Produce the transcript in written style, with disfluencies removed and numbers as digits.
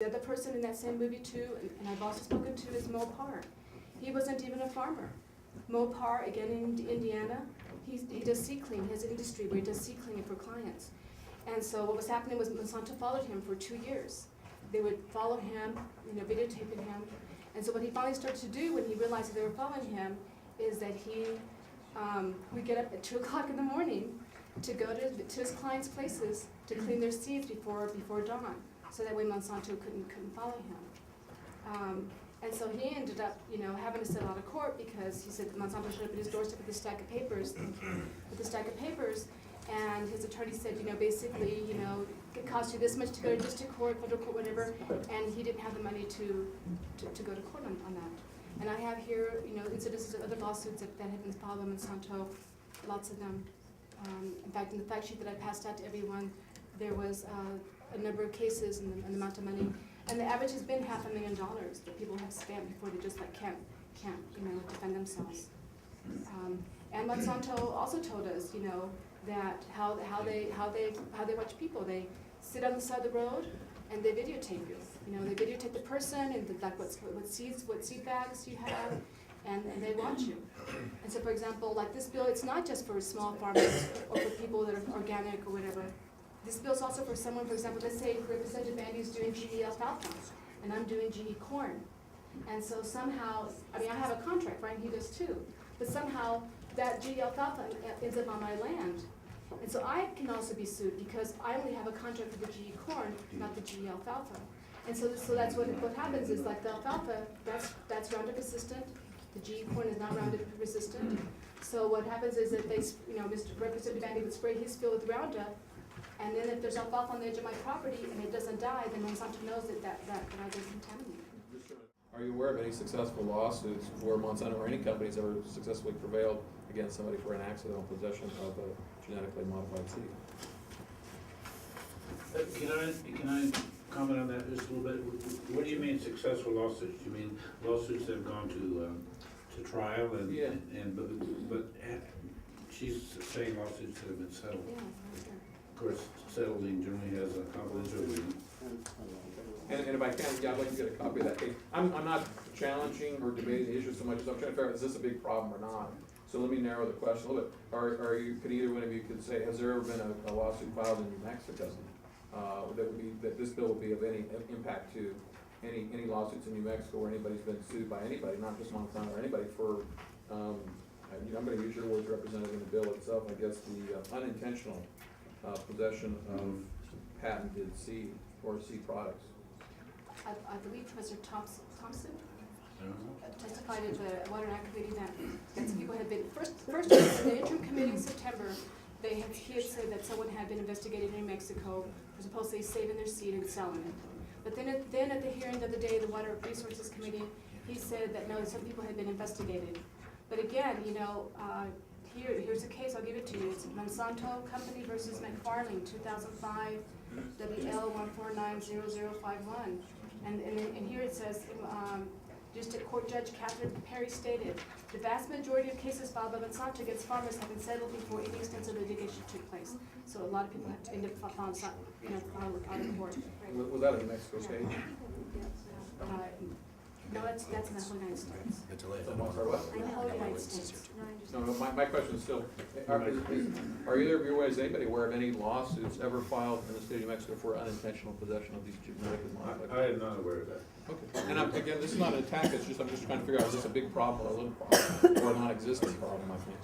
The other person in that same movie too, and I've also spoken to, is Mopar. He wasn't even a farmer. Mopar, again in Indiana, he does seed cleaning. He has an industry where he does seed cleaning for clients. And so what was happening was Monsanto followed him for 2 years. They would follow him, videotaping him. And so what he finally started to do when he realized that they were following him is that he would get up at 2 o'clock in the morning to go to his clients' places to clean their seeds before dawn, so that way Monsanto couldn't follow him. And so he ended up, having to settle out of court because he said that Monsanto showed up at his doorstep with a stack of papers, and his attorney said, basically, it cost you this much to go to district court, federal court, whatever, and he didn't have the money to go to court on that. And I have here, incidences of other lawsuits that have been filed by Monsanto, lots of them. In fact, in the fact sheet that I passed out to everyone, there was a number of cases and the amount of money, and the average has been $500,000 that people have spent before they just can't defend themselves. And Monsanto also told us, that how they watch people. They sit on the side of the road and they videotape you. They videotape the person and what seed bags you have, and they watch you. And so, for example, like this bill, it's not just for small farmers or for people that are organic or whatever. This bill is also for someone, for example, let's say Representative Bandy is doing GE alfalfa, and I'm doing GE corn. And so somehow, I have a contract, right, and he does too, but somehow that GE alfalfa ends up on my land. And so I can also be sued because I only have a contract for the GE corn, not the GE alfalfa. And so that's what happens is, like the alfalfa, that's Roundup resistant. The GE corn is not Roundup resistant. So what happens is that they, Mr. Representative Bandy would spray his field with Roundup, and then if there's alfalfa on the edge of my property and it doesn't die, then Monsanto knows that I was contaminated. Are you aware of any successful lawsuits where Monsanto or any companies ever successfully prevailed against somebody for an accidental possession of a genetically modified seed? Can I comment on that just a little bit? What do you mean successful lawsuits? You mean lawsuits that have gone to trial and Yeah. But she's saying lawsuits that have been settled. Yeah, Of course, settling generally has a confidential agreement. And if I can, I'd like to get a copy of that case. I'm not challenging or debating the issue so much as I'm trying to figure out, is this a big problem or not? So let me narrow the question a little bit. Could either one of you could say, has there ever been a lawsuit filed in New Mexico that this bill would be of any impact to any lawsuits in New Mexico where anybody's been sued by anybody, not just Monsanto or anybody for, I'm going to use your words represented in the bill itself, I guess, the unintentional possession of patented seed or seed products. I believe Professor Thompson testified at the Water and Ag Committee that some people had been, first in the interim committee in September, he had said that someone had been investigated in New Mexico for supposedly saving their seed and selling it. But then at the hearing the other day, the Water Resources Committee, he said that no, some people had been investigated. But again, here's a case, I'll give it to you. It's Monsanto Company versus McFarling, 2005, WL1490051. And here it says, District Court Judge Catherine Perry stated, the vast majority of cases filed by Monsanto against farmers have been settled before any extensive litigation took place. So a lot of people have ended up filed out of court. Was that a New Mexico case? No, that's in the whole United States. In the whole United States. No, my question is still, are either of you aware, is anybody aware of any lawsuits ever filed in the state of New Mexico for unintentional possession of these genetically modified? I am not aware of that. Okay. And again, this is not an attack, I'm just trying to figure out, is this a big problem or a little problem, or a non-existent problem, I think.